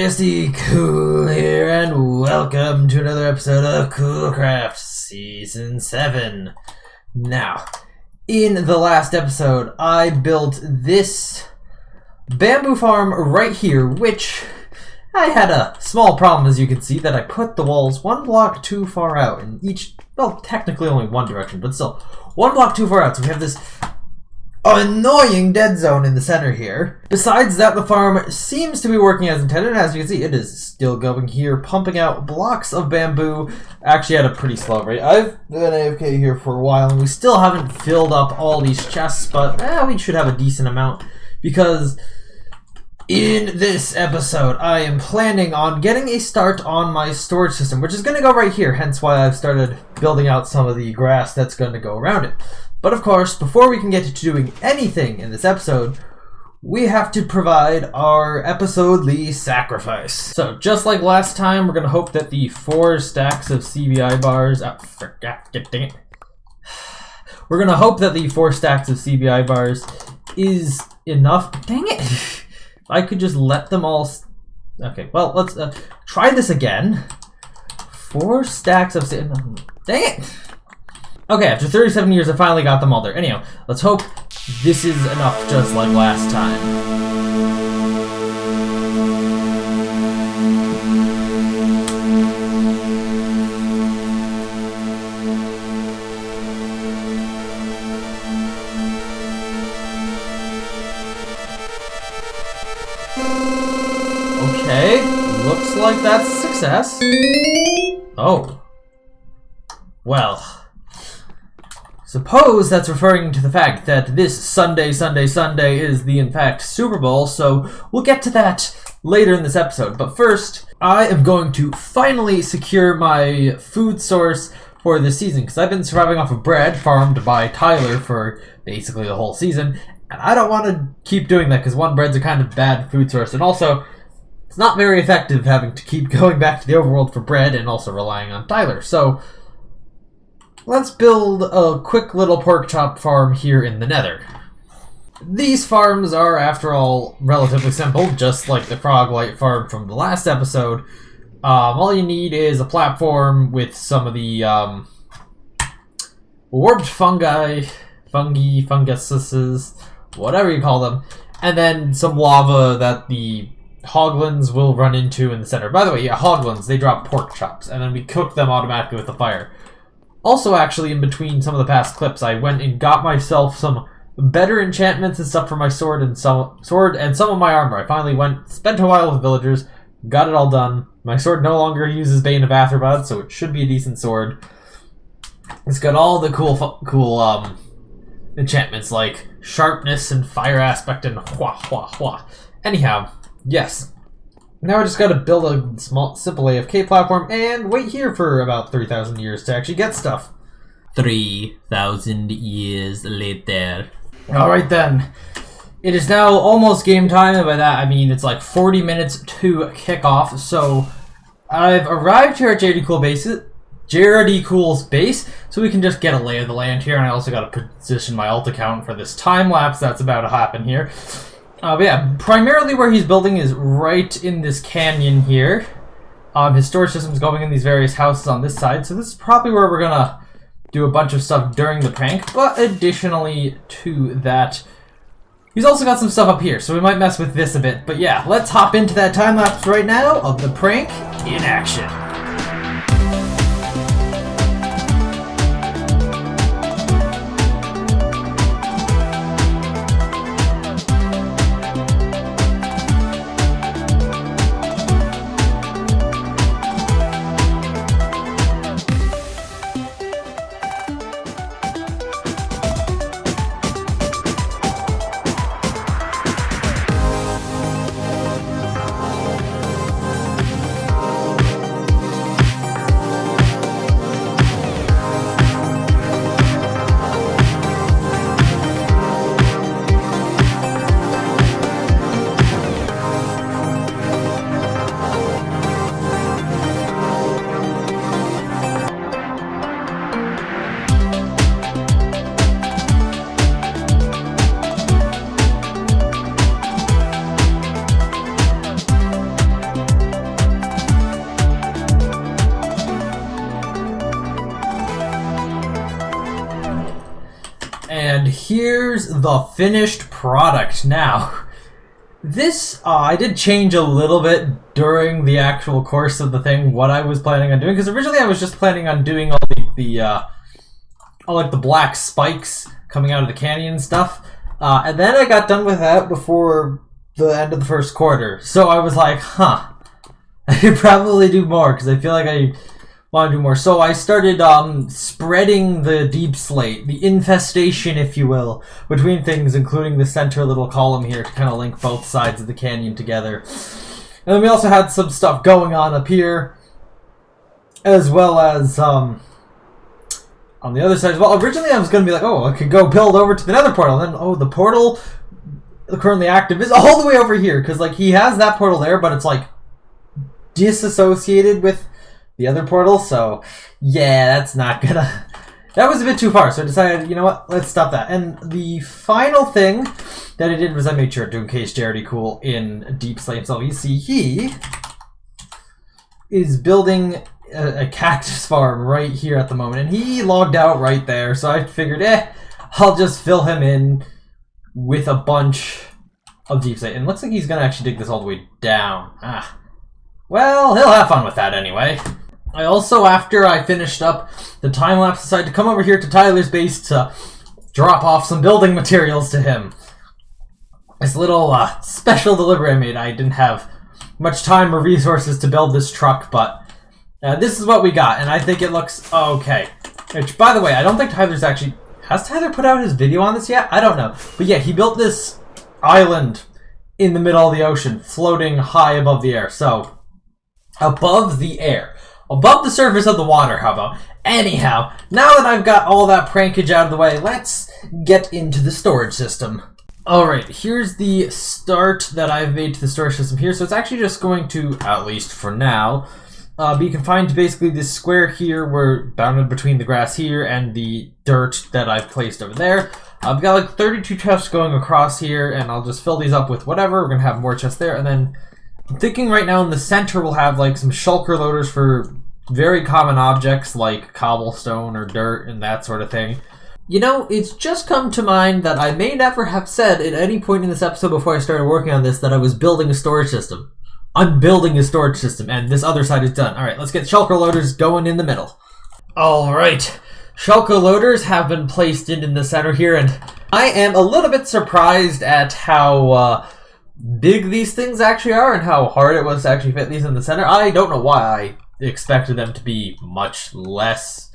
JSD Cool here, and welcome to another episode of Coolcraft Season 7. Now, in the last episode, I built this bamboo farm right here, which I had a small problem, as you can see, that I put the walls one block too far out in each, well, technically only one direction, but still, one block too far out, so we have this annoying dead zone in the center here. Besides that, the farm seems to be working as intended, and as you can see, it is still going here, pumping out blocks of bamboo, actually at a pretty slow rate. I've been AFK here for a while, and we still haven't filled up all these chests, but we should have a decent amount, because in this episode, I am planning on getting a start on my storage system, which is going to go right here, hence why I've started building out some of the grass that's going to go around it. But of course, before we can get to doing anything in this episode, we have to provide our episodely sacrifice. So, just like last time, we're going to hope that the 4 stacks of CBI bars... dang it. We're going to hope that the 4 stacks of CBI bars is enough. Dang it! I could just let them all... Okay, well, let's try this again. 4 stacks of... Dang it! Okay, after 37 years, I finally got them all there. Anyhow, let's hope this is enough, just like last time. Okay, looks like that's a success. Oh. Well. Suppose that's referring to the fact that this Sunday is the, in fact, Super Bowl, so we'll get to that later in this episode. But first, I am going to finally secure my food source for this season, because I've been surviving off of bread farmed by Tyler for basically the whole season, and I don't want to keep doing that, because one, bread's a kind of bad food source, and also, it's not very effective having to keep going back to the overworld for bread and also relying on Tyler, so let's build a quick little pork chop farm here in the Nether. These farms are, after all, relatively simple, just like the Froglight farm from the last episode. All you need is a platform with some of the warped funguses, whatever you call them, and then some lava that the hoglins will run into in the center. By the way, yeah, hoglins, they drop pork chops, and then we cook them automatically with the fire. Also, actually, in between some of the past clips, I went and got myself some better enchantments and stuff for my sword and some of my armor. I finally spent a while with villagers, got it all done. My sword no longer uses Bane of Athrobod, so it should be a decent sword. It's got all the cool enchantments like sharpness and fire aspect and hua. Anyhow, yes. Now I just gotta build a small, simple AFK platform and wait here for about 3,000 years to actually get stuff. 3,000 years later. Alright then. It is now almost game time, and by that I mean it's like 40 minutes to kick off, so I've arrived here at JRD Cool's base, so we can just get a lay of the land here, and I also gotta position my alt account for this time lapse that's about to happen here. But yeah, primarily where he's building is right in this canyon here. His storage system's going in these various houses on this side, so this is probably where we're gonna do a bunch of stuff during the prank, but additionally to that, he's also got some stuff up here, so we might mess with this a bit. But yeah, let's hop into that time-lapse right now of the prank in action. here's the finished product now. This, I did change a little bit during the actual course of the thing, what I was planning on doing, because originally I was just planning on doing all the black spikes coming out of the canyon stuff, and then I got done with that before the end of the first quarter, so I was like, I could probably do more, because I feel like I want to do more. So I started spreading the deep slate, the infestation, if you will, between things, including the center little column here to kind of link both sides of the canyon together. And then we also had some stuff going on up here, as well as on the other side as well. Originally I was going to be like, I could go build over to the nether portal. And then, the portal currently active is all the way over here, because like he has that portal there, but it's like disassociated with the other portal, so yeah, that's not gonna... That was a bit too far, so I decided, you know what, let's stop that. And the final thing that I did was I made sure to encase Jarity Cool in Deep Slate himself. You see, he is building a cactus farm right here at the moment, and he logged out right there, so I figured, I'll just fill him in with a bunch of Deep Slate. And it looks like he's gonna actually dig this all the way down. Well, he'll have fun with that anyway. I also, after I finished up the time-lapse, decided to come over here to Tyler's base to drop off some building materials to him. This little special delivery I made. I didn't have much time or resources to build this truck, but this is what we got, and I think it looks okay. Which, by the way, I don't think Tyler's actually... Has Tyler put out his video on this yet? I don't know. But yeah, he built this island in the middle of the ocean, floating high above the air. So, above the air. Above the surface of the water, how about? Anyhow, now that I've got all that prankage out of the way, let's get into the storage system. Alright, here's the start that I've made to the storage system here. So it's actually just going to, at least for now, be confined to basically this square here. We're bounded between the grass here and the dirt that I've placed over there. I've got like 32 chests going across here, and I'll just fill these up with whatever. We're going to have more chests there, and then I'm thinking right now in the center we'll have like some shulker loaders for very common objects like cobblestone or dirt and that sort of thing. You know, it's just come to mind that I may never have said at any point in this episode before I started working on this that I was building a storage system. I'm building a storage system, and this other side is done. Alright, let's get shulker loaders going in the middle. Alright, shulker loaders have been placed in the center here, and I am a little bit surprised at how big these things actually are and how hard it was to actually fit these in the center. I don't know why I expected them to be much less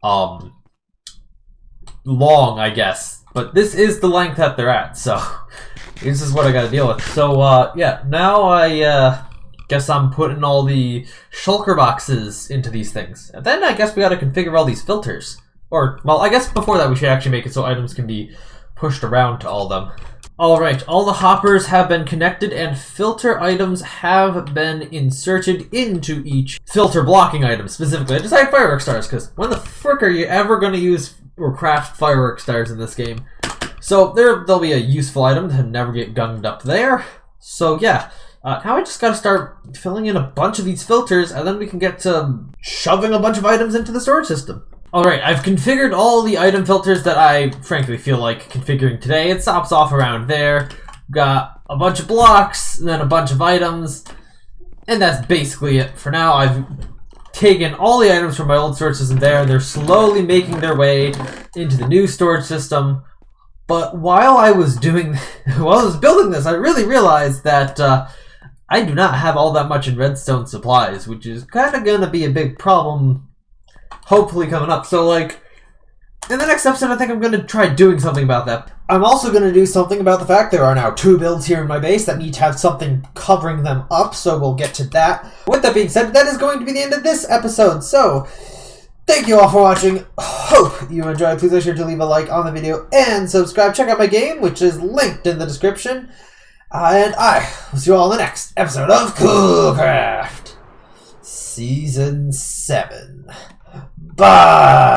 long, I guess. But this is the length that they're at, so this is what I gotta deal with. So, yeah, now I guess I'm putting all the shulker boxes into these things. And then I guess we gotta configure all these filters. Or, well, I guess before that we should actually make it so items can be pushed around to all of them. Alright, all the hoppers have been connected and filter items have been inserted into each filter blocking item specifically. I decided firework stars, because when the frick are you ever going to use or craft firework stars in this game? So there'll be a useful item to never get gunged up there. So yeah, now I just got to start filling in a bunch of these filters, and then we can get to shoving a bunch of items into the storage system. Alright, I've configured all the item filters that I frankly feel like configuring today. It stops off around there. Got a bunch of blocks, and then a bunch of items. And that's basically it for now. I've taken all the items from my old storage system there, and they're slowly making their way into the new storage system. But while I was building this, I really realized that I do not have all that much in redstone supplies, which is kind of going to be a big problem hopefully coming up. So, like, in the next episode, I think I'm going to try doing something about that. I'm also going to do something about the fact there are now 2 builds here in my base that need to have something covering them up, so we'll get to that. With that being said, that is going to be the end of this episode. So, thank you all for watching. Hope you enjoyed. Please make sure to leave a like on the video and subscribe. Check out my game, which is linked in the description. And I will see you all in the next episode of Coolcraft Season 7. Bye!